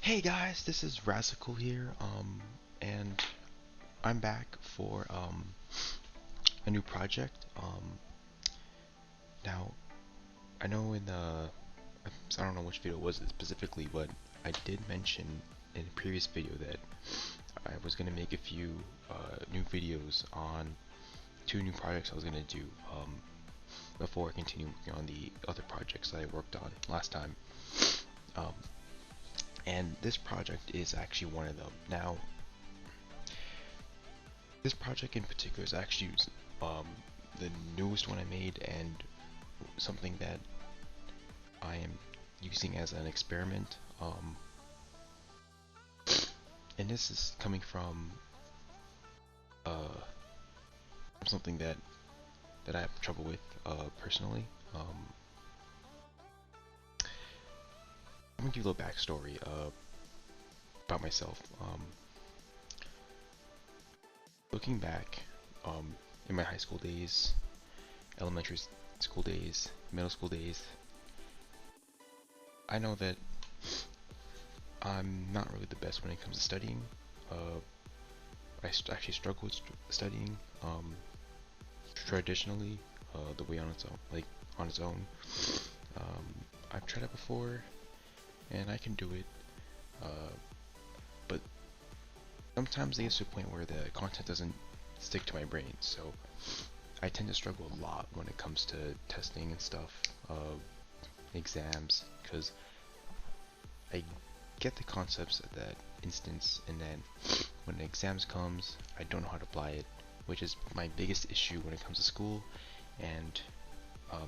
Hey guys, this is Razical here, and I'm back for a new project. Now I know in the I don't know which video it was specifically, but I did mention in a previous video that I was gonna make a few new videos on two new projects I was gonna do before I continue working on the other projects that I worked on last time. Um, and this project is actually one of them. Now, this project in particular is actually um, the newest one I made and something that I am using as an experiment. And this is coming uh, from something that I have trouble with personally. I'm gonna give you a little backstory about myself. Looking back in my high school days, elementary school days, middle school days, I know that I'm not really the best when it comes to studying. Uh, actually struggle with studying traditionally, the way on its own, like on its own. Um, I've tried it before, and I can do it, uh, but sometimes it gets to a point where the content doesn't stick to my brain, so I tend to struggle a lot when it comes to testing and stuff, exams, because I get the concepts at that instance, and then when the exams comes, I don't know how to apply it, which is my biggest issue when it comes to school. And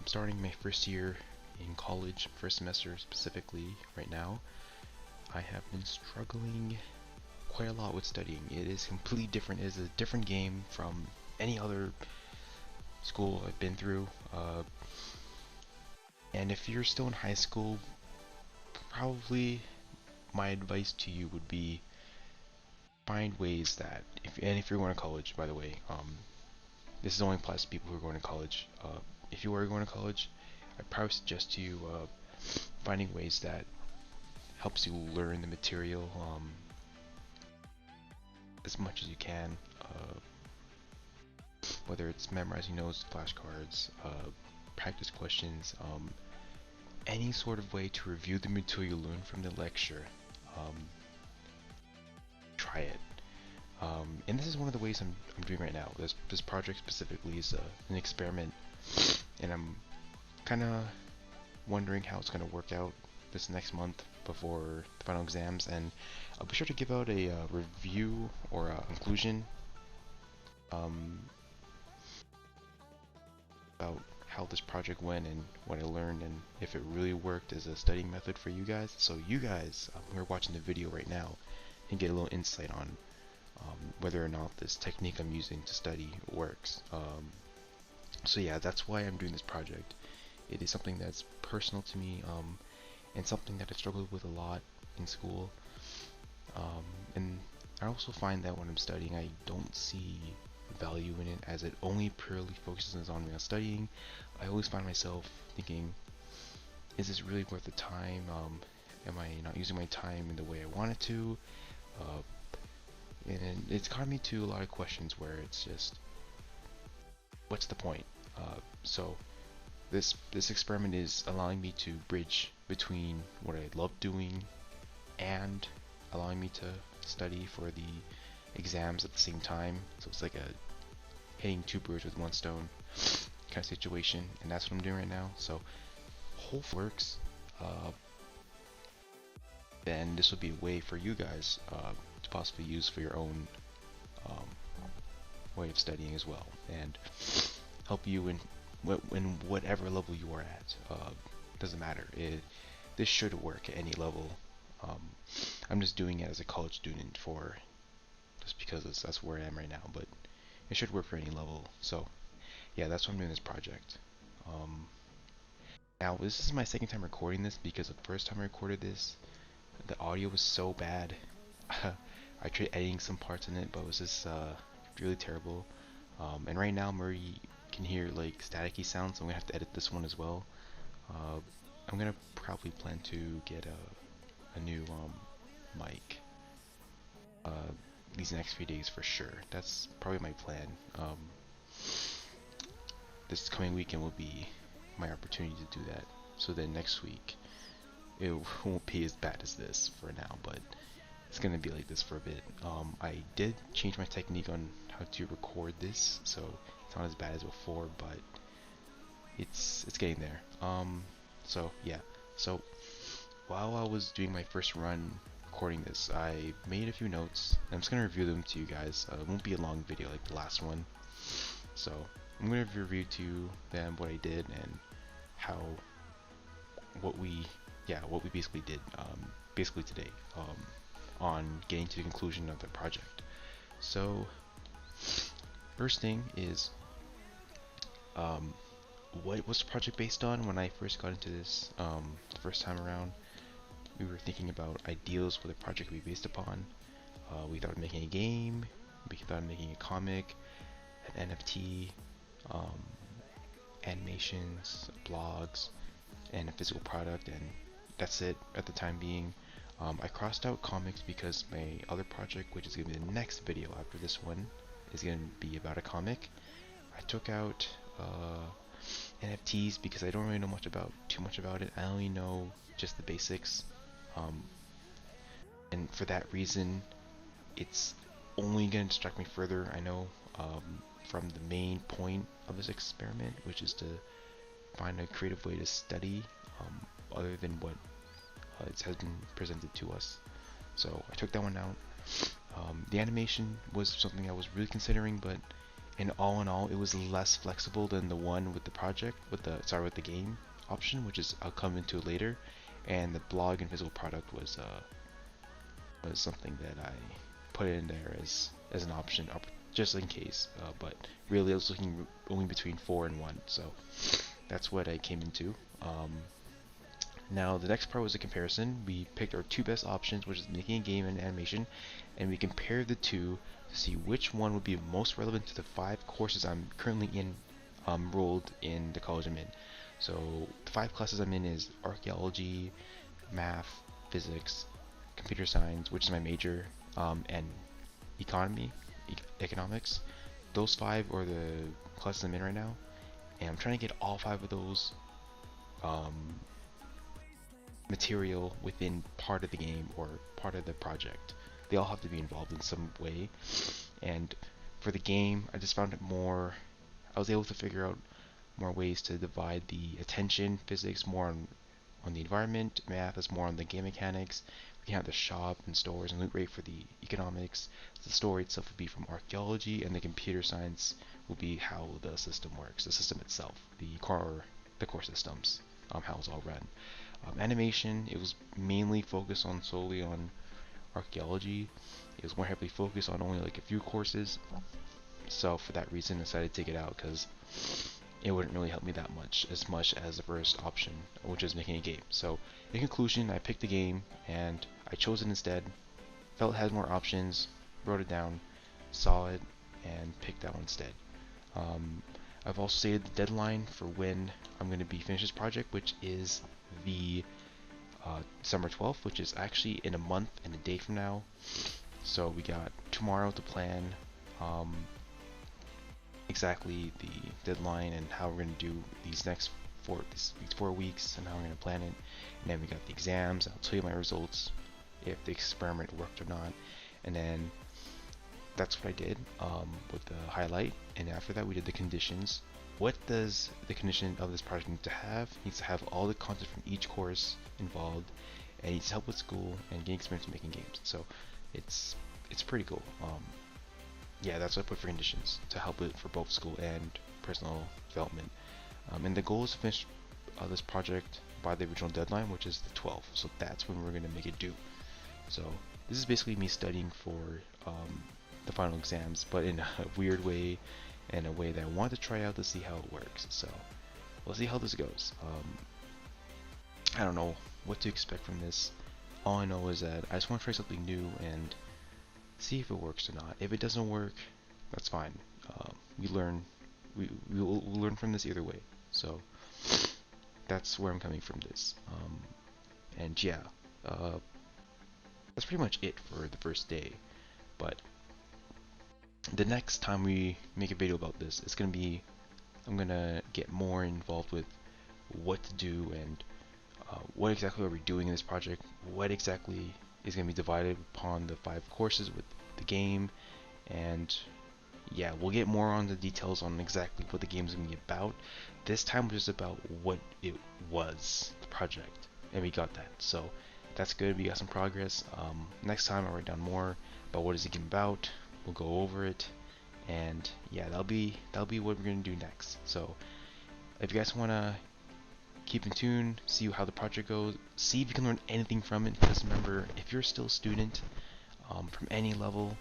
starting my first year in college, first semester specifically, right now, I have been struggling quite a lot with studying. It is completely different. It is a different game from any other school I've been through. And if you're still in high school, probably my advice to you would be find ways that, if you're going to college, by the way, this is only applies to people who are going to college. If you are going to college, I probably suggest to you finding ways that helps you learn the material as much as you can. Whether it's memorizing notes, flashcards, practice questions, any sort of way to review the material you learn from the lecture. Um, Try it. And this is one of the ways I'm doing right now. This project specifically is an experiment, and I'm kind of wondering how it's going to work out this next month before the final exams. And I'll be sure to give out a review or a conclusion um, about how this project went and what I learned and if it really worked as a studying method for you guys. So you guys who are watching the video right now can get a little insight on whether or not this technique I'm using to study works. So yeah, that's why I'm doing this project. It is something that's personal to me, and something that I struggled with a lot in school. And I also find that when I'm studying, I don't see value in it, as it only purely focuses on me on studying. I always find myself thinking, is this really worth the time? Am I not using my time in the way I wanted to? Uh, and it's caused me to a lot of questions where it's just, what's the point? So this experiment is allowing me to bridge between what I love doing and allowing me to study for the exams at the same time. So it's like a hitting two birds with one stone kind of situation, and that's what I'm doing right now. So hopefully it works. Then this will be a way for you guys to possibly use for your own um, way of studying as well, and help you in whatever level you are at. Doesn't matter. This should work at any level. Um, I'm just doing it as a college student for just because that's where I am right now, but it should work for any level. So yeah, that's why I'm doing this project. Um, Now this is my second time recording this because the first time I recorded this, the audio was so bad. I tried editing some parts in it, but it was just really terrible. And right now, Murray can hear like staticky sounds, so I'm gonna have to edit this one as well. I'm gonna probably plan to get a new mic uh, these next few days for sure. That's probably my plan. This coming weekend will be my opportunity to do that. So then next week, it won't be as bad as this for now, but it's gonna be like this for a bit. I did change my technique on how to record this, so it's not as bad as before, but it's getting there. So yeah. So while I was doing my first run recording this, I made a few notes. I'm just gonna review them to you guys. It won't be a long video like the last one. So I'm gonna review to them what I did and how what we basically did basically today on getting to the conclusion of the project. So first thing is what was the project based on? When I first got into this the first time around, we were thinking about ideals for the project to be based upon. We thought of making a game, we thought of making a comic, an NFT, um, animations, blogs, and a physical product, and that's it at the time being. I crossed out comics because my other project, which is going to be the next video after this one, is going to be about a comic. I took out NFTs because I don't really know too much about it. I only know just the basics, um, and for that reason, it's only going to distract me further. I know from the main point of this experiment, which is to find a creative way to study other than what it has been presented to us. So I took that one out. The animation was something I was really considering, but in all, it was less flexible than the one with the project, with the game option, which is I'll come into later. And the blog and physical product was something that I put in there as an option, just in case. But really, I was looking only between 4 and 1, so that's what I came into. Now the next part was a comparison. We picked our two best options, which is making a game and animation, and we compared the two to see which one would be most relevant to the 5 courses I'm currently enrolled in the college I'm in. So the 5 classes I'm in is archaeology, math, physics, computer science, which is my major, and economics. Those 5 are the classes I'm in right now, and I'm trying to get all 5 of those material within part of the game or part of the project. They all have to be involved in some way. And for the game, I just found it more, I was able to figure out more ways to divide the attention. Physics more on the environment, math is more on the game mechanics. We can have the shop and stores and loot rate for the economics. The story itself will be from archaeology, and the computer science will be how the system works, the system itself, the core systems, how it's all run. Animation, it was mainly focused on solely on archaeology. It was more heavily focused on only like a few courses. So for that reason, I decided to take it out because it wouldn't really help me that much as the first option, which is making a game. So in conclusion, I picked the game and I chose it instead. Felt it had more options, wrote it down, saw it, and picked that one instead. I've also stated the deadline for when I'm going to be finished this project, which is the December 12th, which is actually in a month and a day from now. So we got tomorrow to plan exactly the deadline and how we're going to do these next 4 weeks and how we're going to plan it. And then we got the exams. I'll tell you my results if the experiment worked or not. And then that's what I did with the highlight. And after that, we did the conditions. What does the condition of this project need to have? It needs to have all the content from each course involved, and it needs to help with school and gain experience in making games. So it's pretty cool. Yeah, that's what I put for conditions, to help it for both school and personal development. And the goal is to finish this project by the original deadline, which is the 12th. So that's when we're going to make it due. So this is basically me studying for the final exams, but in a weird way, in a way that I want to try out to see how it works. So we'll see how this goes. I don't know what to expect from this. All I know is that I just want to try something new and see if it works or not. If it doesn't work, that's fine. We learn. We'll learn from this either way. So that's where I'm coming from this. And yeah, that's pretty much it for the first day. But the next time we make a video about this, it's gonna be, I'm gonna get more involved with what to do and what exactly are we doing in this project, what exactly is going to be divided upon the 5 courses with the game, and yeah, we'll get more on the details on exactly what the game is going to be about. This time was just about what it was, the project, and we got that, so that's good. We got some progress. Next time I'll write down more about what is the game about, we'll go over it, and yeah, that'll be what we're going to do next. So if you guys want to keep in tune, see how the project goes, see if you can learn anything from it, because remember, if you're still a student from any level,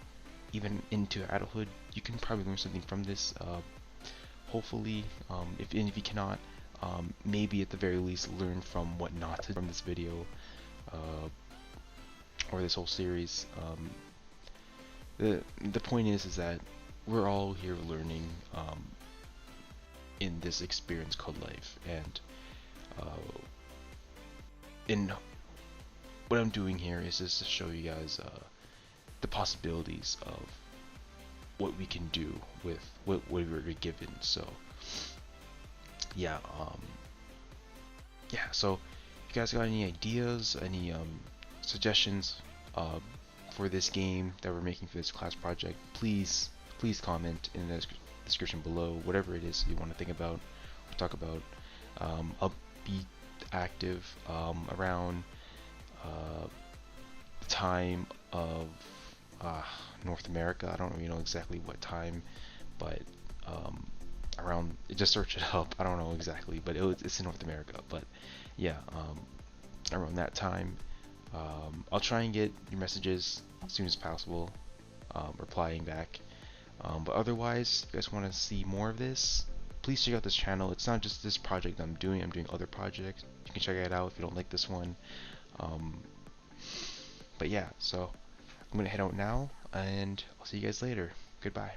even into adulthood, you can probably learn something from this. Hopefully, if you cannot, maybe at the very least learn from what not to from this video or this whole series. The point is that we're all here learning in this experience called life, and in what I'm doing here is just to show you guys the possibilities of what we can do with what we were given. So yeah, so if you guys got any ideas, any suggestions for this game that we're making for this class project, please comment in the description below, whatever it is you want to think about or talk about. I'll be active around the time of North America. I don't really know exactly what time, but around, just search it up. I don't know exactly, but it's in North America. But yeah, around that time, I'll try and get your messages as soon as possible, replying back. But otherwise, if you guys want to see more of this, please check out this channel. It's not just this project I'm doing other projects. You can check it out if you don't like this one. But yeah, so I'm gonna head out now, and I'll see you guys later. Goodbye.